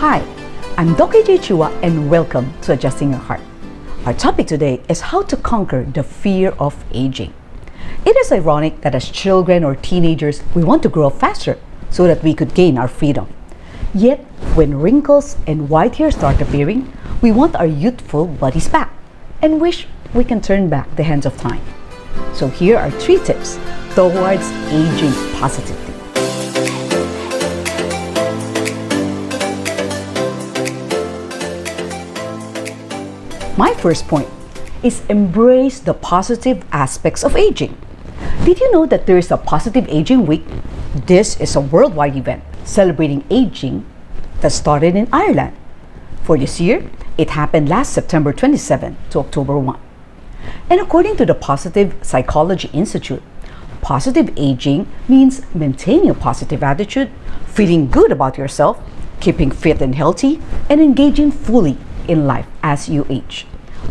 Hi, I'm Doc AJ Chua and welcome to Adjusting Your Heart. Our topic today is how to conquer the fear of aging. It is ironic that as children or teenagers, we want to grow up faster so that we could gain our freedom. Yet, when wrinkles and white hair start appearing, we want our youthful bodies back and wish we can turn back the hands of time. So here are 3 tips towards aging positively. My first point is embrace the positive aspects of aging. Did you know that there is a Positive Aging Week? This is a worldwide event celebrating aging that started in Ireland. For this year, it happened last September 27 to October 1. And according to the Positive Psychology Institute, positive aging means maintaining a positive attitude, feeling good about yourself, keeping fit and healthy, and engaging fully in life as you age.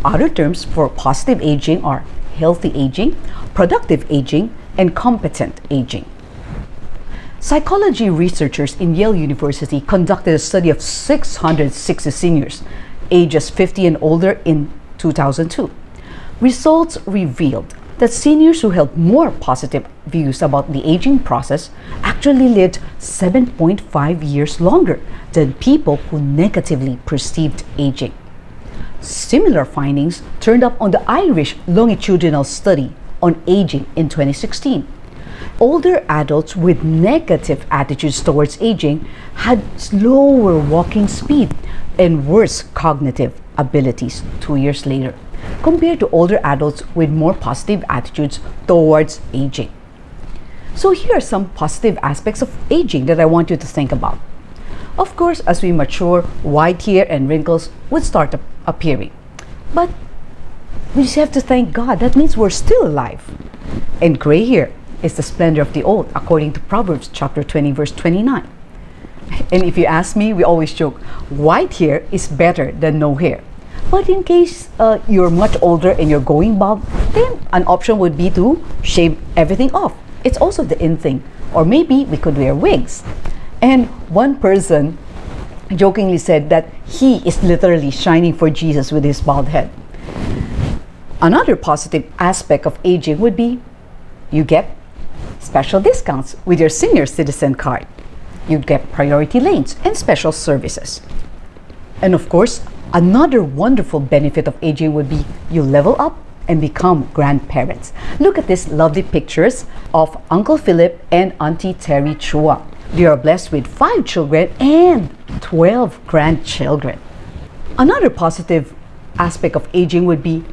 Other terms for positive aging are healthy aging, productive aging, and competent aging. Psychology researchers in Yale University conducted a study of 660 seniors, ages 50 and older in 2002. Results revealed that seniors who held more positive views about the aging process actually lived 7.5 years longer than people who negatively perceived aging. Similar findings turned up on the Irish longitudinal study on aging in 2016. Older adults with negative attitudes towards aging had slower walking speed and worse cognitive abilities 2 years later, compared to older adults with more positive attitudes towards aging. So here are some positive aspects of aging that I want you to think about. Of course, as we mature, white hair and wrinkles would start appearing. But we just have to thank God. That means we're still alive. And gray hair is the splendor of the old, according to Proverbs chapter 20, verse 29. And if you ask me, we always joke, white hair is better than no hair. But in case you're much older and you're going bald, then an option would be to shave everything off. It's also the in thing. Or maybe we could wear wigs. And one person jokingly said that he is literally shining for Jesus with his bald head. Another positive aspect of aging would be you get special discounts with your senior citizen card. You get priority lanes and special services. And of course, another wonderful benefit of aging would be you level up and become grandparents. Look at these lovely pictures of Uncle Philip and Auntie Terry Chua. They are blessed with 5 children and 12 grandchildren. Another positive aspect of aging would be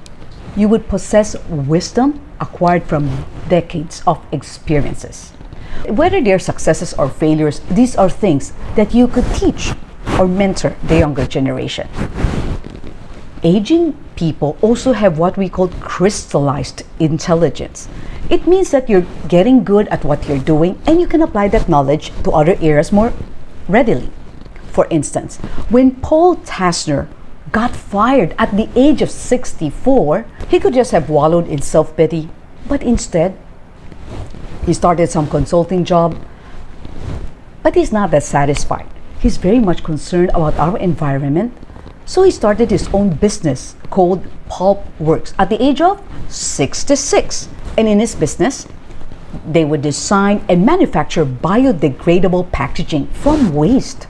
you would possess wisdom acquired from decades of experiences. Whether they're successes or failures, these are things that you could teach or mentor the younger generation. Aging people also have what we call crystallized intelligence. It means that you're getting good at what you're doing and you can apply that knowledge to other areas more readily. For instance, when Paul Tasner got fired at the age of 64, he could just have wallowed in self-pity, but instead, he started some consulting job, but he's not that satisfied. He's very much concerned about our environment, so he started his own business called Pulp Works at the age of 66. And in his business, they would design and manufacture biodegradable packaging from waste.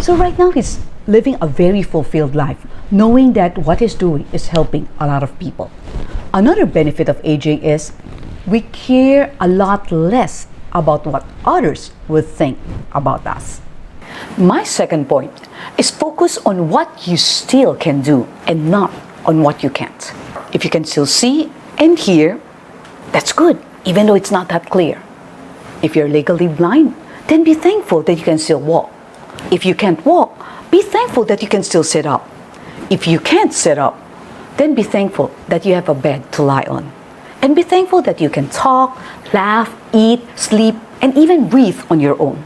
So right now, he's living a very fulfilled life, knowing that what he's doing is helping a lot of people. Another benefit of aging is we care a lot less about what others would think about us. My second point is focus on what you still can do and not on what you can't. If you can still see and hear, that's good, even though it's not that clear. If you're legally blind, then be thankful that you can still walk. If you can't walk, be thankful that you can still sit up. If you can't sit up, then be thankful that you have a bed to lie on. And be thankful that you can talk, laugh, eat, sleep, and even breathe on your own.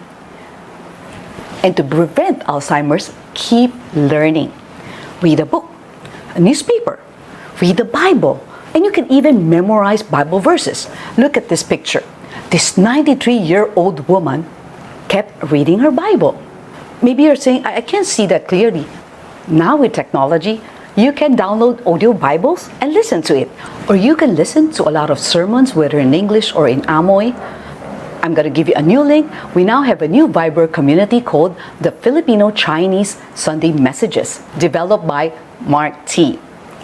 And to prevent Alzheimer's, keep learning. Read a book, a newspaper, read the Bible, and you can even memorize Bible verses. Look at this picture. This 93-year-old woman kept reading her Bible. Maybe you're saying, I can't see that clearly. Now with technology, you can download audio Bibles and listen to it. Or you can listen to a lot of sermons, whether in English or in Amoy. I'm going to give you a new link. We now have a new Viber community called the Filipino Chinese Sunday Messages, developed by Mark T.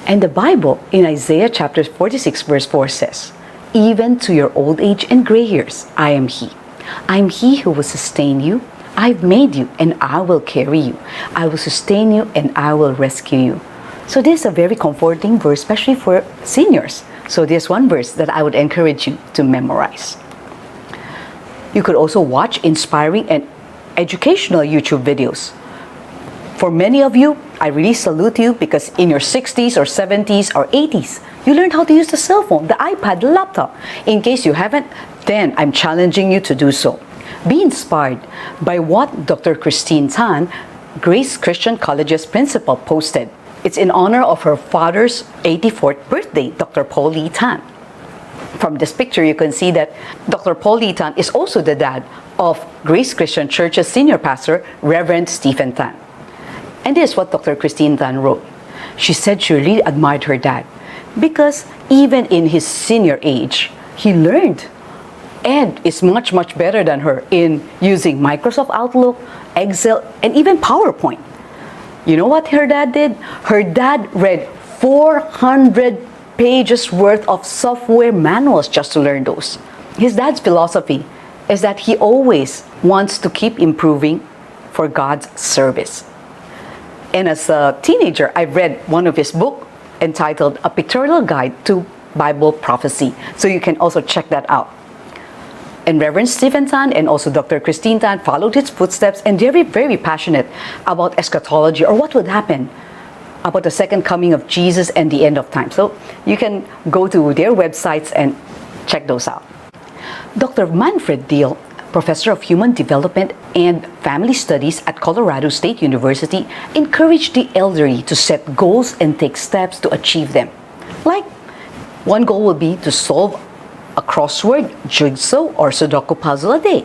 And the Bible in Isaiah chapter 46 verse 4 says, "Even to your old age and gray hairs, I am He. I am He who will sustain you. I've made you and I will carry you. I will sustain you and I will rescue you." So this is a very comforting verse, especially for seniors. So there's one verse that I would encourage you to memorize. You could also watch inspiring and educational YouTube videos. For many of you, I really salute you because in your 60s or 70s or 80s, you learned how to use the cell phone, the iPad, the laptop. In case you haven't, then I'm challenging you to do so. Be inspired by what Dr. Christine Tan, Grace Christian College's principal, posted. It's in honor of her father's 84th birthday, Dr. Paul Lee Tan. From this picture, you can see that Dr. Paul Lee Tan is also the dad of Grace Christian Church's senior pastor, Reverend Stephen Tan. And this is what Dr. Christine Tan wrote. She said she really admired her dad because even in his senior age, he learned and is much, much better than her in using Microsoft Outlook, Excel, and even PowerPoint. You know what her dad did? Her dad read 400 pages worth of software manuals just to learn those. His dad's philosophy is that he always wants to keep improving for God's service. And as a teenager, I read one of his books entitled A Pictorial Guide to Bible Prophecy. So you can also check that out. And Reverend Stephen Tan and also Dr. Christine Tan followed his footsteps, and they're very, very passionate about eschatology, or what would happen about the second coming of Jesus and the end of time. So you can go to their websites and check those out. Dr. Manfred Deal, Professor of Human Development and Family Studies at Colorado State University, encouraged the elderly to set goals and take steps to achieve them. Like, one goal would be to solve a crossword, jigsaw, or Sudoku puzzle a day.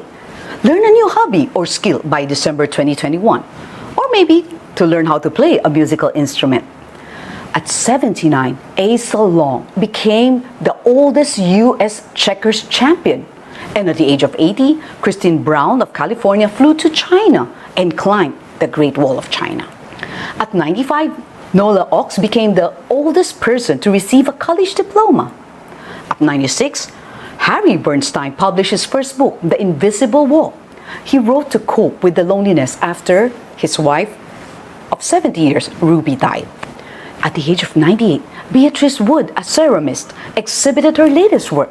Learn a new hobby or skill by December 2021. Or maybe to learn how to play a musical instrument. At 79, Asa Long became the oldest U.S. checkers champion. And at the age of 80, Christine Brown of California flew to China and climbed the Great Wall of China. At 95, Nola Ox became the oldest person to receive a college diploma. At 96, Harry Bernstein published his first book, The Invisible Wall. He wrote to cope with the loneliness after his wife of 70 years, Ruby, died. At the age of 98, Beatrice Wood, a ceramist, exhibited her latest work.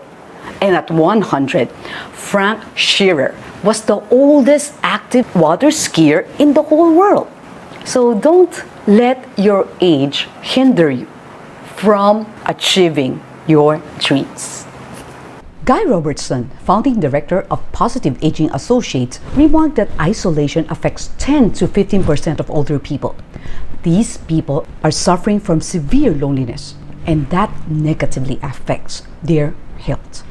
And at 100, Frank Shearer was the oldest active water skier in the whole world. So don't let your age hinder you from achieving your dreams. Guy Robertson, founding director of Positive Aging Associates, remarked that isolation affects 10 to 15% of older people. These people are suffering from severe loneliness, and that negatively affects their health.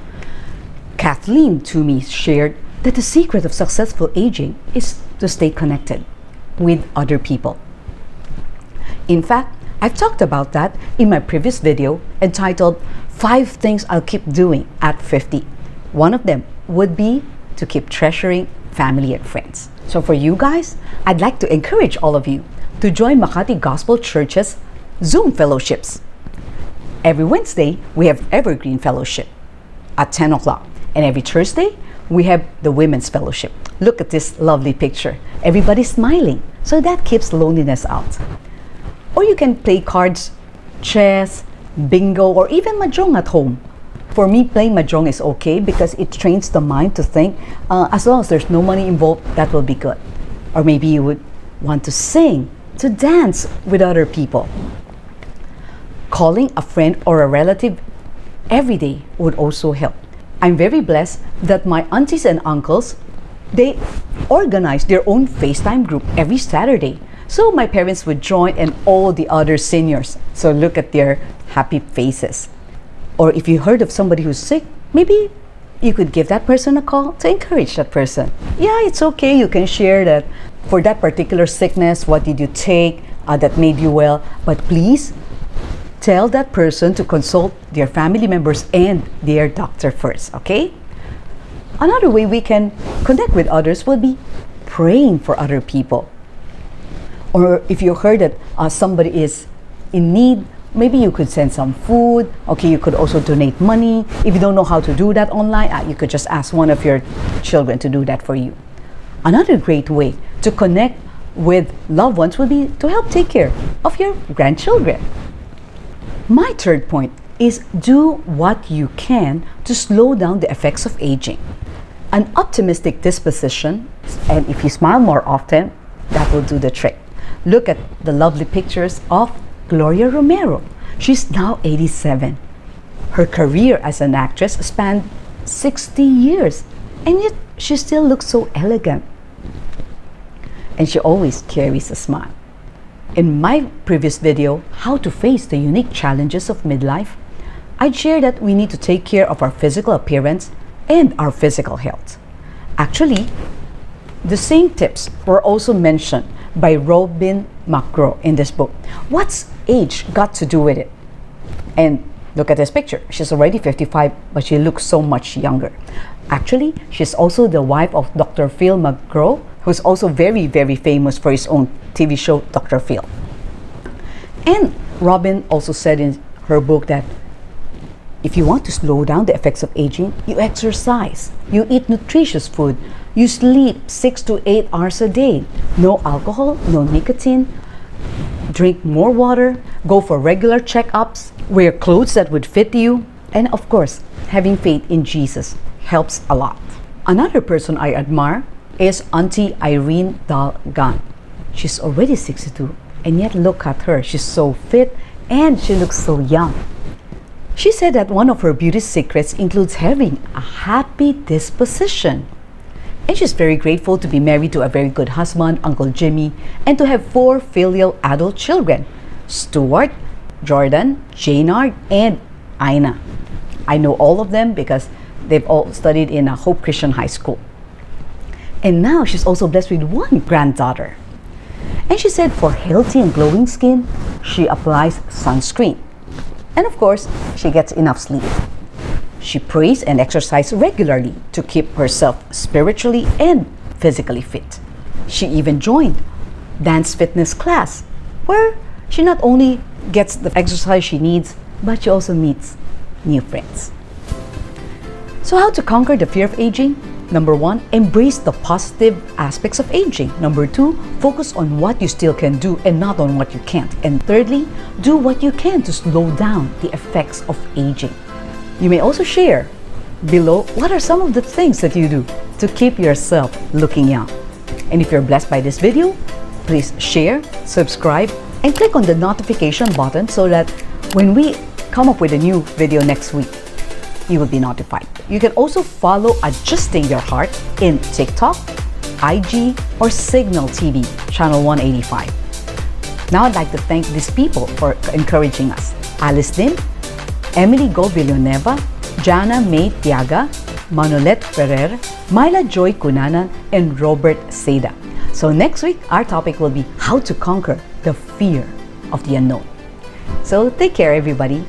Kathleen Toomey shared that the secret of successful aging is to stay connected with other people. In fact, I've talked about that in my previous video entitled 5 Things I'll Keep Doing at 50. One of them would be to keep treasuring family and friends. So for you guys, I'd like to encourage all of you to join Makati Gospel Church's Zoom fellowships. Every Wednesday, we have Evergreen Fellowship at 10 o'clock. And every Thursday, we have the Women's Fellowship. Look at this lovely picture. Everybody's smiling. So that keeps loneliness out. Or you can play cards, chess, bingo, or even mahjong at home. For me, playing mahjong is okay because it trains the mind to think. As long as there's no money involved, that will be good. Or maybe you would want to sing, to dance with other people. Calling a friend or a relative every day would also help. I'm very blessed that my aunties and uncles, they organize their own FaceTime group every Saturday. So my parents would join and all the other seniors. So look at their happy faces. Or if you heard of somebody who's sick, maybe you could give that person a call to encourage that person. Yeah, it's okay. You can share that for that particular sickness, what did you take that made you well, but please tell that person to consult their family members and their doctor first, okay? Another way we can connect with others will be praying for other people. Or if you heard that somebody is in need, maybe you could send some food. Okay, you could also donate money. If you don't know how to do that online, you could just ask one of your children to do that for you. Another great way to connect with loved ones would be to help take care of your grandchildren. My third point is do what you can to slow down the effects of aging. An optimistic disposition, and if you smile more often, that will do the trick. Look at the lovely pictures of Gloria Romero. She's now 87. Her career as an actress spanned 60 years, and yet she still looks so elegant. And she always carries a smile. In my previous video, How to Face the Unique Challenges of Midlife, I'd share that we need to take care of our physical appearance and our physical health. Actually, the same tips were also mentioned by Robin McGraw in this book. What's age got to do with it? And look at this picture. She's already 55, but she looks so much younger. Actually, she's also the wife of Dr. Phil McGraw, who's also very, very famous for his own TV show, Dr. Phil. And Robin also said in her book that if you want to slow down the effects of aging, you exercise, you eat nutritious food, you sleep 6 to 8 hours a day, no alcohol, no nicotine, drink more water, go for regular checkups, wear clothes that would fit you, and of course, having faith in Jesus helps a lot. Another person I admire is Auntie Irene Dalgan. She's already 62, and yet look at her. She's so fit and she looks so young. She said that one of her beauty secrets includes having a happy disposition. And she's very grateful to be married to a very good husband, Uncle Jimmy, and to have 4 filial adult children, Stuart, Jordan, Jaynard, and Ina. I know all of them because they've all studied in a Hope Christian High School. And now she's also blessed with 1 granddaughter. And she said for healthy and glowing skin, she applies sunscreen. And of course, she gets enough sleep. She prays and exercises regularly to keep herself spiritually and physically fit. She even joined dance fitness class, where she not only gets the exercise she needs, but she also meets new friends. So how to conquer the fear of aging? Number 1, embrace the positive aspects of aging. Number 2, focus on what you still can do and not on what you can't. And thirdly, do what you can to slow down the effects of aging. You may also share below what are some of the things that you do to keep yourself looking young. And if you're blessed by this video, please share, subscribe, and click on the notification button so that when we come up with a new video next week, you will be notified. You can also follow Adjusting Your Heart in TikTok, IG, or Signal TV, channel 185. Now I'd like to thank these people for encouraging us. Alice Lim, Emily Go Villanueva, Jana May Tiaga, Manolet Ferrer, Myla Joy Cunanan, and Robert Seda. So next week, our topic will be how to conquer the fear of the unknown. So take care, everybody.